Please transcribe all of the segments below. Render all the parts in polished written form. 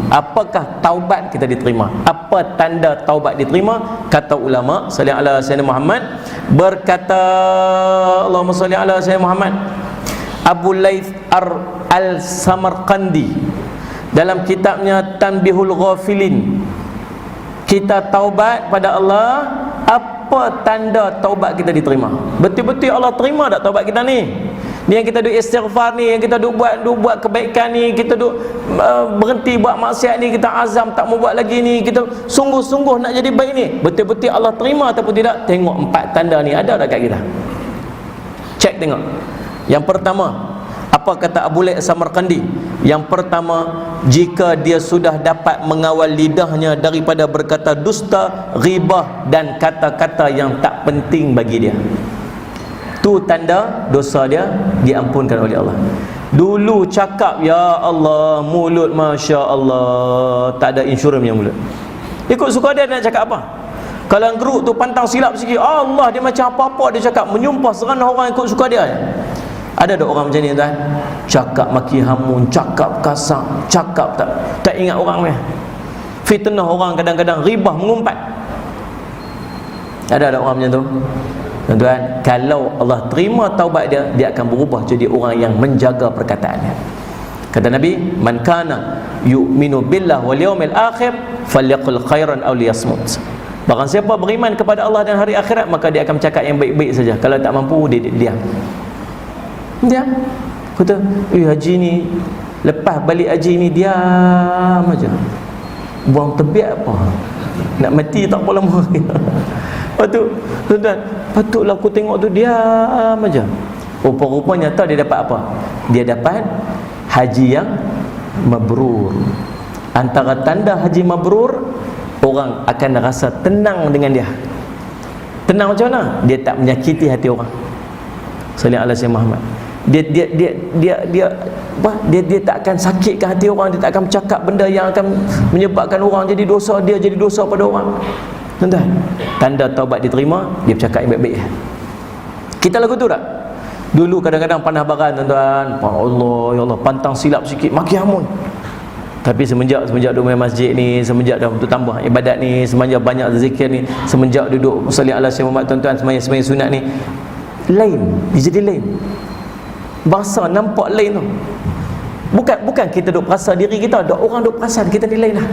Apakah taubat kita diterima? Apa tanda taubat diterima? Kata ulama, sallallahu alaihi wasallam Muhammad berkata, Allahumma salli ala sayyidina Muhammad, Abu Laith Al-Samarqandi dalam kitabnya Tanbihul Ghafilin, kita taubat pada Allah, apa tanda taubat kita diterima? Betul-betul Allah terima tak taubat kita ni? Ni yang kita duk istighfar ni, yang kita duk buat kebaikan ni, kita duk berhenti buat maksiat ni, kita azam tak mau buat lagi ni, kita sungguh-sungguh nak jadi baik ni, betul-betul Allah terima ataupun tidak? Tengok 4 tanda ni ada tak kat kita? Cek tengok. Yang pertama, apa kata Abu Laith Samarqandi? Yang pertama, jika dia sudah dapat mengawal lidahnya daripada berkata dusta, ghibah dan kata-kata yang tak penting bagi dia. Tu tanda dosa dia diampunkan oleh Allah. Dulu cakap ya Allah, mulut Masya Allah, tak ada insurans yang mulut. Ikut suka dia nak cakap apa. Kalau geruk tu pantang silap sikit, Allah dia macam apa-apa dia cakap, menyumpah seranah orang ikut suka dia. Ada tak orang macam ni tuan? Cakap maki hamun, cakap kasar, cakap tak ingat orang ni. Fitnah orang, kadang-kadang ribah mengumpat. Ada orang macam tu? Tuan-tuan, kalau Allah terima taubat dia, dia akan berubah jadi orang yang menjaga perkataannya. Kata Nabi, man kana yu'minu billah wal yawmil akhir falyaqul khairan aw liyasmut. Barang siapa beriman kepada Allah dan hari akhirat, maka dia akan bercakap yang baik-baik saja. Kalau tak mampu, dia diam. Diam. Kata, haji ni lepas balik haji ni diam aja. Buang tebiak apa? Nak mati tak apa lama. Patutlah aku tengok tu diam aja. Rupa-rupanya tahu dia dapat apa? Dia dapat haji yang mabrur. Antara tanda haji mabrur, orang akan rasa tenang dengan dia. Tenang macam mana? Dia tak menyakiti hati orang. Sallallahu alaihi wasallam Muhammad. Dia tak akan sakitkan hati orang, dia tak akan bercakap benda yang akan menyebabkan orang jadi dosa, dia jadi dosa pada orang. Tuan-tuan, tanda taubat diterima, dia bercakap yang baik-baik. Kita lagu tu tak? Dulu kadang-kadang panah baran tuan-tuan, Allah ya Allah, pantang silap sikit maki hamun. Tapi semenjak duduk main masjid ni, semenjak dah untuk tambah ibadat ni, semenjak banyak zikir ni, semenjak duduk salli ala sayyidina Muhammad tuan-tuan, sembahyang sunat ni, lain, dia jadi lain. Bahasa nampak lain tu. Bukan kita duk perasa diri kita, ada orang duk perasan kita ni lain lah.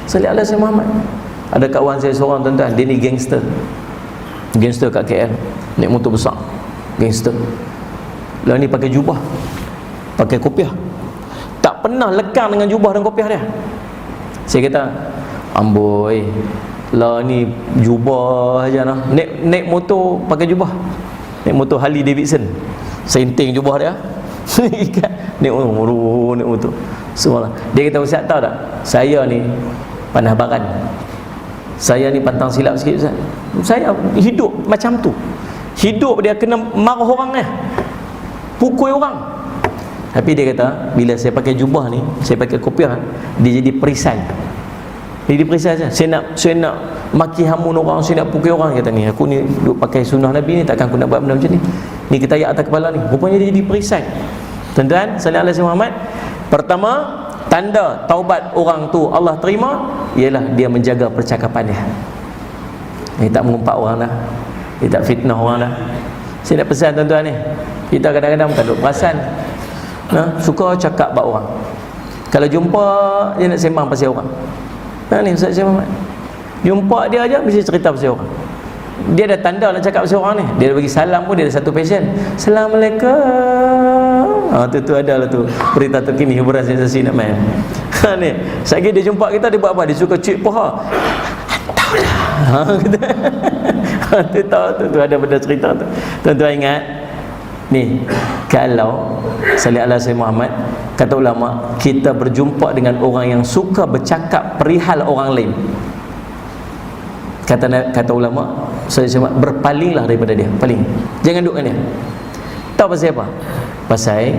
Salli ala sayyidina Muhammad. Ada kawan saya seorang tuan-tuan, dia ni gangster kat KL, naik motor besar, gangster. Lalu ni pakai jubah, pakai kopiah, tak pernah lekang dengan jubah dan kopiah dia. Saya kata, amboi, lah ni jubah aja nah. Naik motor pakai jubah, naik motor Harley Davidson, senting jubah dia. naik motor semua. Dia kata, Ustaz tahu tak, saya ni panah baran, saya ni pantang silap sikit Ustaz. Saya hidup macam tu. Hidup dia kena marah orang ni, pukul orang. Tapi dia kata, bila saya pakai jubah ni, saya pakai kopiah, dia jadi perisai. Dia jadi perisai saja. Saya nak maki hamun orang, saya nak pukul orang. Kata ni, aku ni duk pakai sunnah Nabi ni, takkan aku nak buat benda macam ni. Ni kita ayat atas kepala ni. Rupanya dia jadi perisai. Tuan-tuan, sallallahu alaihi wasallam, pertama, tanda taubat orang tu Allah terima ialah dia menjaga percakapan dia. Dia tak mengumpat orang dah, dia tak fitnah orang dah. Saya nak pesan tuan-tuan ni, kita kadang-kadang tak duk perasan, suka cakap bab orang. Kalau jumpa dia nak sembang pasal orang. Ni Ustaz Muhammad, jumpa dia aja mesti cerita pasal orang. Dia ada tanda nak cakap pasal orang ni. Dia bagi salam pun dia ada satu passion. Assalamualaikum. Tu adalah tu berita terkini, hiburan sensasi nak main. Ni, sekali dia jumpa kita, dia buat apa? Dia suka cuik paha. Tahulah. Tu ada benda cerita tu. Tuan-tuan ingat ni, kalau sallallahu alaihi wasallam Muhammad, kata ulama, kita berjumpa dengan orang yang suka bercakap perihal orang lain, kata ulama, berpalinglah daripada dia. Paling, jangan duduk dengan dia. Tahu pasal apa? Pasal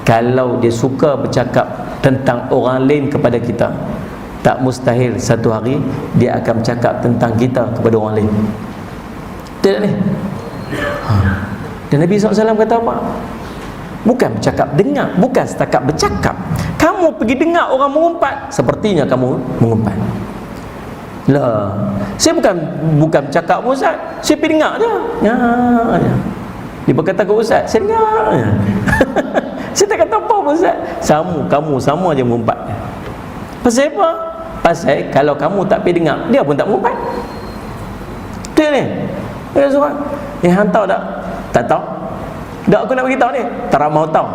kalau dia suka bercakap tentang orang lain kepada kita, tak mustahil satu hari dia akan bercakap tentang kita kepada orang lain. Tidak ni? Dan Nabi SAW kata apa? Bukan bercakap, dengar, bukan setakat bercakap. Kamu pergi dengar orang mengumpat, sepertinya kamu mengumpat. Lah, saya bukan cakap pun Ustaz, saya pergi dengar je. Ya. Dia berkata ke Ustaz, saya dengar je. Saya tak kata apa pun Ustaz. Kamu sama je mengumpat. Pasal apa? Pasal kalau kamu tak pergi dengar, dia pun tak mengumpat. Betul ni? Dia suruh, hang tahu tak? Tak tahu. Tak, aku nak beritahu ni. Tak mau tahu.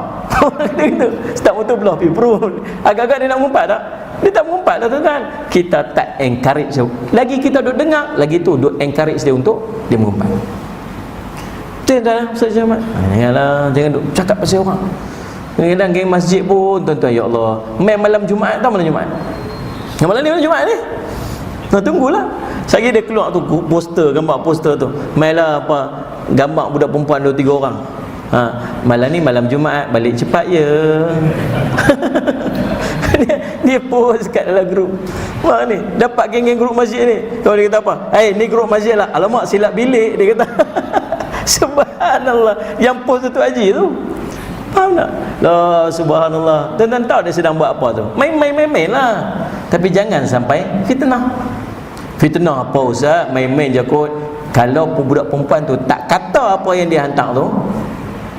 Dia gitu. Start motor belah pergi perun. Agak-agak dia nak mengumpat tak? Dia tak mengumpat lah tuan-tuan. Kita tak encourage dia. Lagi kita duduk dengar, lagi tu duduk encourage dia untuk dia mengumpat. Tuan-tuan, Ustaz Jamal, jangan duduk cakap pasal orang. Kadang-kadang geng masjid pun, tuan-tuan, ya Allah, main malam Jumaat, tahu malam Jumaat? Malam ni malam Jumaat ni. Nah, tunggulah. Sekali dia keluar tu poster, gambar poster tu. Mainlah apa, gambar budak perempuan 2-3 orang. Malam ni malam Jumaat, balik cepat ya. dia post kat dalam grup. Wah ni, dapat geng-geng grup masjid ni. Kalau dia kata apa? Ni grup masjid lah. Alamak, silap bilik dia kata. Subhanallah. Yang post tu Haji tu. Faham tak? La subhanallah. Dan tahu dia sedang buat apa tu? Main-main lah. Tapi jangan sampai fitnah. Fitnah apa Ustaz? Main-main je kot. Kalau budak perempuan tu tak kata apa yang dia hantar tu,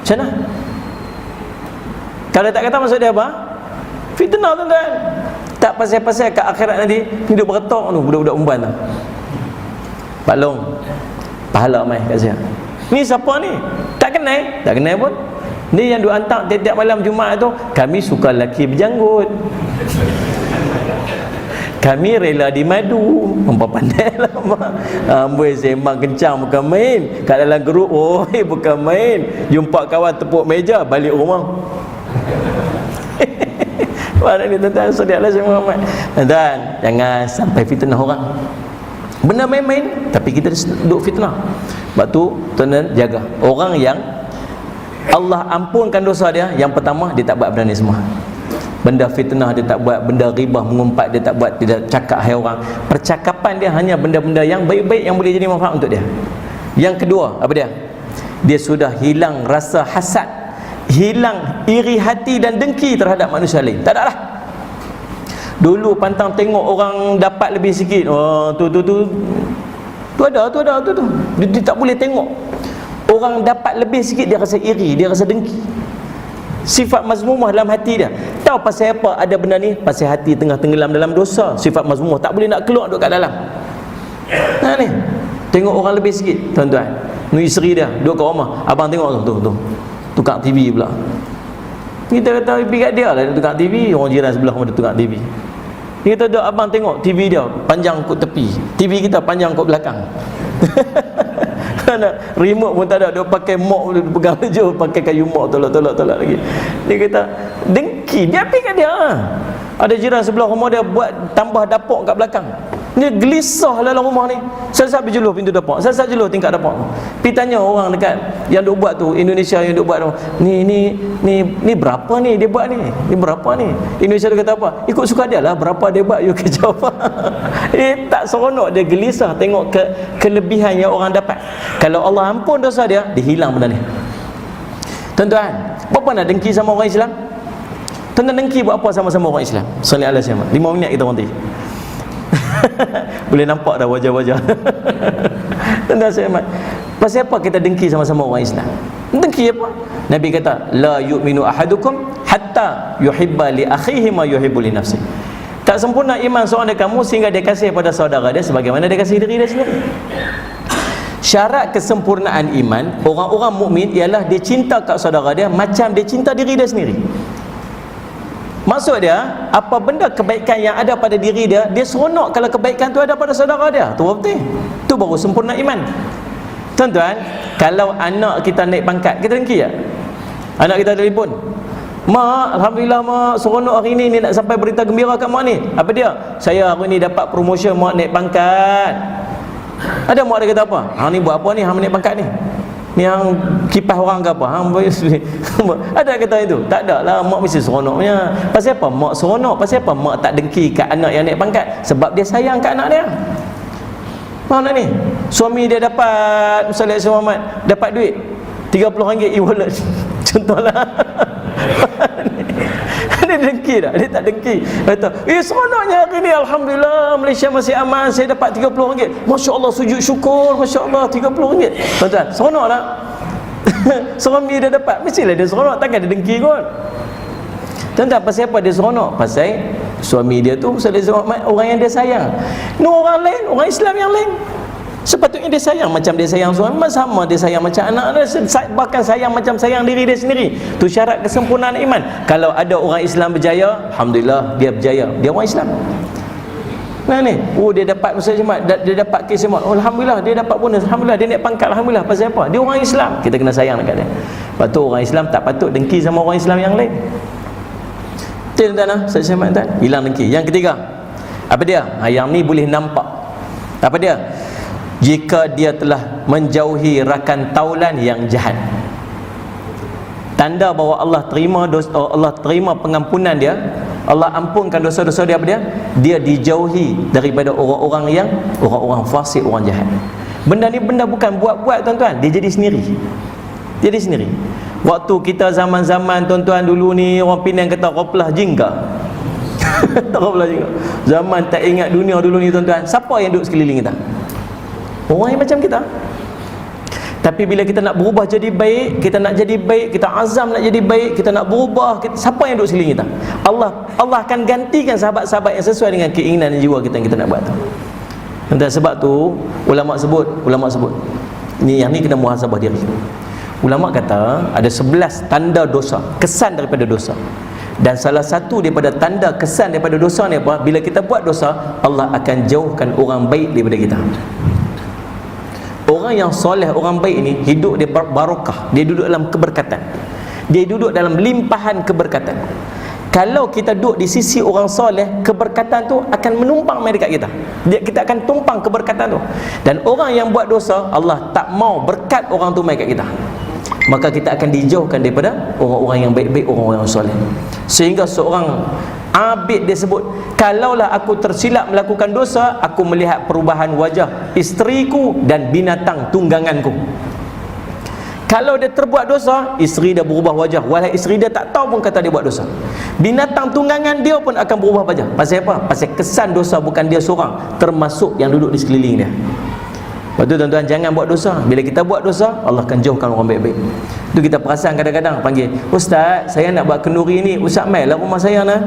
macam mana? Kalau tak kata maksud dia apa? Fitnah tuan-tuan. Tak pasal-pasal kat akhirat nanti hidup beretok tu budak-budak perempuan tu. Pak Long, pahala mai kat saya. Ni siapa ni? Tak kenal? Tak kenal pun. Ni yang duk hantar tiap-tiap malam Jumaat tu, kami suka lelaki berjanggut. Kami rela dimadu. Nampak pandai lah mak. Amboi sembang kencang bukan main. Kat dalam grup, bukan main. Jumpa kawan tepuk meja, balik rumah. Mana ni tuan-tuan, sedialah Syekh Muhammad. Dan jangan sampai fitnah orang. Benda main-main, tapi kita duduk fitnah. Sebab tu tuan-tuan jaga. Orang yang Allah ampunkan dosa dia, yang pertama dia tak buat benda ni semua. Benda fitnah dia tak buat, benda ribah mengumpat dia tak buat, dia tak cakap hai orang. Percakapan dia hanya benda-benda yang baik-baik yang boleh jadi manfaat untuk dia. Yang kedua, apa dia? Dia sudah hilang rasa hasad, hilang iri hati dan dengki terhadap manusia lain. Tak ada lah. Dulu pantang tengok orang dapat lebih sikit. Tu ada. Dia tak boleh tengok orang dapat lebih sikit, dia rasa iri, dia rasa dengki. Sifat mazmumah dalam hati dia. Tahu pasal apa ada benda ni? Pasal hati tengah tenggelam dalam dosa. Sifat mazmumah tak boleh nak keluar duduk kat dalam. Ni tengok orang lebih sikit, tuan-tuan. Ni isteri dia duduk kat rumah, abang tengok tu tukar TV pula. Kita kata pergi kat dia lah, dia tukar TV. Orang jiran sebelah rumah dia tukar TV. Dia kata duduk, abang tengok TV dia panjang kot tepi, TV kita panjang kot belakang. Remote pun tak ada, dia pakai mop, dia pegang je, pakai kayu mop, tolak lagi. Dia kata dengki, dia pergi kat dia. Ada jiran sebelah rumah dia buat tambah dapur kat belakang. Dia gelisah dalam rumah ni. Sesat berjuluh pintu dapur, sesat juluh tingkat dapur. Pergi tanya orang dekat yang duk buat tu, Indonesia yang duk buat tu, ni berapa ni dia buat ni? Ni berapa ni? Indonesia dia kata apa? Ikut suka dia lah, berapa dia buat you kerja apa. Tak seronok, dia gelisah tengok kelebihan yang orang dapat. Kalau Allah ampun dosa dia, dia hilang benda ni. Tuan-tuan, berapa nak dengki sama orang Islam? Tuan-tuan dengki buat apa sama-sama orang Islam? Sallallahu alaihi wasallam. 5 minit kita berhenti. Boleh nampak dah wajah-wajah. Tuan-tuan selamat. Pasal apa kita dengki sama-sama orang Islam? Dengki apa? Nabi kata, la yu'minu ahadukum hatta yuhibba li akhihi ma yuhibbu li nafsihi. Tak sempurna iman seorang dari kamu sehingga dia kasih pada saudara dia sebagaimana dia kasih diri dia sendiri. Syarat kesempurnaan iman orang-orang mukmin ialah dia cinta kat saudara dia macam dia cinta diri dia sendiri. Maksud dia, apa benda kebaikan yang ada pada diri dia, dia seronok kalau kebaikan tu ada pada saudara dia. Tu betul. Tu baru sempurna iman. Tuan-tuan, kalau anak kita naik pangkat, kita dengki tak? Anak kita telefon, mak, alhamdulillah mak, seronok hari ni nak sampai berita gembira kat mak ni. Apa dia? Saya hari ni dapat promotion mak, naik pangkat. Ada mak dia kata apa? Hang ni buat apa ni? Hang naik pangkat ni? Ni hang kipas orang ke apa? Hang ada kata itu? Tak ada lah, mak mesti seronoknya. Pasal apa mak seronok? Pasal apa mak tak dengki kat anak yang naik pangkat? Sebab dia sayang kat anak dia. Faham tak ni? Suami dia dapat, misalnya Syekh Muhammad dapat duit RM30 e-wallet. Contohlah. Dia dengki tak? Dia tak dengki. Kata, seronoknya hari ni, alhamdulillah Malaysia masih aman, saya dapat RM30. Masya Allah, sujud syukur, Masya Allah, RM30. Tuan-tuan, seronok tak? Suami dia dapat, mestilah dia seronok, takkan dia dengki kot. Tuan-tuan, pasal apa dia seronok? Pasal suami dia tu orang yang dia sayang. Ni orang lain, orang Islam yang lain, sepatutnya dia sayang macam dia sayang suami, sama dia sayang macam anak dia, bahkan sayang macam sayang diri dia sendiri. Tu syarat kesempurnaan iman. Kalau ada orang Islam berjaya, alhamdulillah dia berjaya, dia orang Islam. Nah ni, dia dapat Ustaz Jemaat, dia dapat kes semua, alhamdulillah dia dapat bonus, alhamdulillah dia naik pangkat, alhamdulillah. Pasal apa? Dia orang Islam, kita kena sayang dekat dia. Lepas tu orang Islam tak patut dengki sama orang Islam yang lain. Tuan-tuan, Ustaz Jemaat tuan, hilang dengki. Yang ketiga, apa dia? Yang ni boleh nampak. Apa dia? Jika dia telah menjauhi rakan taulan yang jahat. Tanda bahawa Allah terima Allah terima pengampunan dia, Allah ampunkan dosa-dosa dia, apa dia? Dia dijauhi daripada orang-orang fasik, orang jahat. Benda ni benda bukan buat-buat tuan-tuan, dia jadi sendiri. Jadi sendiri. Waktu kita zaman-zaman tuan-tuan dulu ni, orang Penang kata qoplah jingga. Tak qoplah jingga. Zaman tak ingat dunia dulu ni tuan-tuan, siapa yang duduk sekeliling kita? Orang yang macam kita. Tapi bila kita nak berubah jadi baik, kita nak jadi baik, kita azam nak jadi baik, kita nak berubah, siapa yang duduk sekeliling kita? Allah akan gantikan sahabat-sahabat yang sesuai dengan keinginan dan jiwa kita yang kita nak buat tu. Dan sebab tu ulama sebut ni, yang ni kena muhasabah diri. Ulama kata ada 11 tanda dosa, kesan daripada dosa. Dan salah satu daripada tanda kesan daripada dosa ni apa? Bila kita buat dosa, Allah akan jauhkan orang baik daripada kita. Orang yang soleh, orang baik ni hidup dia barakah, dia duduk dalam keberkatan, dia duduk dalam limpahan keberkatan. Kalau kita duduk di sisi orang soleh, keberkatan tu akan menumpang mai dekat kita. Kita akan tumpang keberkatan tu. Dan orang yang buat dosa, Allah tak mau berkat orang tu mai kat kita, maka kita akan dijauhkan daripada orang-orang yang baik-baik, orang-orang yang soleh. Sehingga seorang abid dia sebut, kalaulah aku tersilap melakukan dosa, aku melihat perubahan wajah isteriku dan binatang tungganganku. Kalau dia terbuat dosa, isteri dia berubah wajah, walau isteri dia tak tahu pun kata dia buat dosa. Binatang tunggangan dia pun akan berubah wajah. Pasal apa? Pasal kesan dosa bukan dia seorang, termasuk yang duduk di sekeliling dia. Lepas tu tuan-tuan, jangan buat dosa. Bila kita buat dosa, Allah akan jauhkan orang baik-baik. Itu kita perasan kadang-kadang panggil, Ustaz, saya nak buat kenduri ni, Ustaz mai lah rumah saya nah.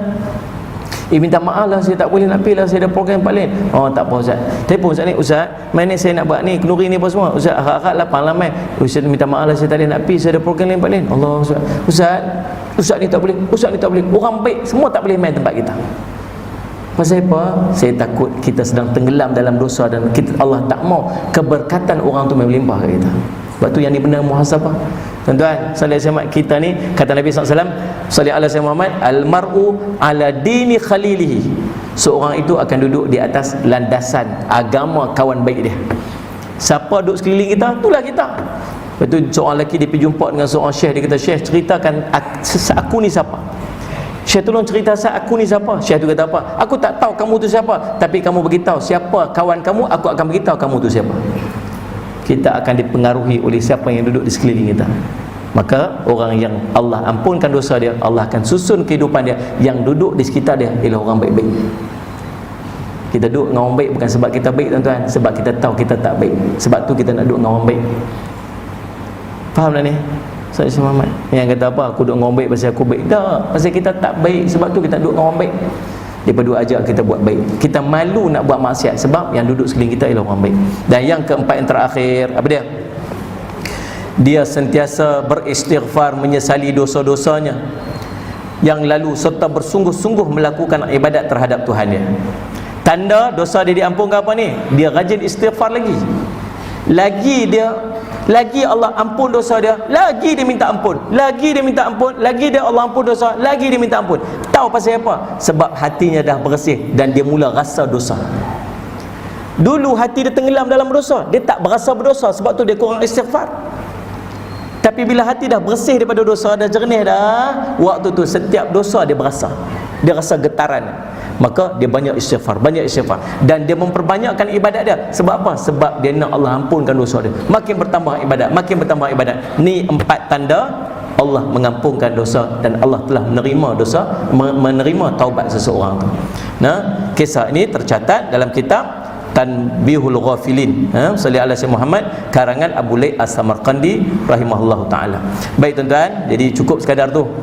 Minta maaf lah, saya tak boleh nak pergi lah, saya ada program tempat lain. Oh tak apa Ustaz, telefon Ustaz ni, Ustaz mai ni saya nak buat ni kenduri ni apa semua, Ustaz harap-harap lah panglah mai. Ustaz minta maaf lah, saya tak boleh nak pergi, saya ada program lain tempat lain. Allah Ustaz ni tak boleh, Ustaz ni tak boleh. Orang baik semua tak boleh main tempat kita. Pasal apa? Saya takut kita sedang tenggelam dalam dosa, dan Allah tak mau keberkatan orang tu melimpah ke kita. Sebab tu yang ni benar muhasabah. Tuan-tuan, sallallahu alaihi kita ni, kata Nabi SAW, sallallahu alaihi Muhammad, al-mar'u ala dini khalilihi. Seorang itu akan duduk di atas landasan agama kawan baik dia. Siapa duduk sekeliling kita, itulah kita. Lepas tu seorang lelaki dia pergi jumpa dengan seorang syekh, dia kata, Syekh ceritakan aku ni siapa. Syekh tolong cerita saya, aku ni siapa. Syekh tu kata apa? Aku tak tahu kamu tu siapa, tapi kamu beritahu siapa kawan kamu, aku akan beritahu kamu tu siapa. Kita akan dipengaruhi oleh siapa yang duduk di sekeliling kita. Maka orang yang Allah ampunkan dosa dia, Allah akan susun kehidupan dia. Yang duduk di sekitar dia ialah orang baik-baik. Kita duduk dengan orang baik bukan sebab kita baik tuan-tuan, sebab kita tahu kita tak baik. Sebab tu kita nak duduk dengan orang baik. Faham tak ni? Saya Muhammad yang kata apa, aku duduk dengan orang baik pasal aku baik. Tak, pasal kita tak baik, sebab tu kita duduk dengan orang baik. Daripada ajak kita buat baik, kita malu nak buat maksiat sebab yang duduk sekeliling kita ialah orang baik. Dan yang keempat, yang terakhir, apa dia? Dia sentiasa beristighfar, menyesali dosa-dosanya yang lalu serta bersungguh-sungguh melakukan ibadat terhadap Tuhan dia. Tanda dosa dia diampunkan apa ni? Dia rajin istighfar lagi. Lagi Allah ampun dosa dia, lagi dia minta ampun, lagi dia minta ampun, lagi dia Allah ampun dosa, lagi dia minta ampun. Tahu pasal apa? Sebab hatinya dah bersih dan dia mula rasa dosa. Dulu hati dia tenggelam dalam dosa, dia tak berasa berdosa, sebab tu dia kurang istighfar. Tapi bila hati dah bersih daripada dosa, dah jernih dah, waktu tu setiap dosa dia berasa, dia rasa getaran. Maka dia banyak istighfar, dan dia memperbanyakkan ibadat dia. Sebab apa? Sebab dia nak Allah ampunkan dosa dia. Makin bertambah ibadat, makin bertambah ibadat. Ni 4 tanda Allah mengampunkan dosa dan Allah telah menerima dosa, menerima taubat seseorang tu. Nah, kisah ini tercatat dalam kitab Tanbihul Ghafilin, Salih ala Sayyidina Muhammad, karangan Abu Layth As-Samarqandi rahimahullahu taala. Baik tuan-tuan, jadi cukup sekadar tu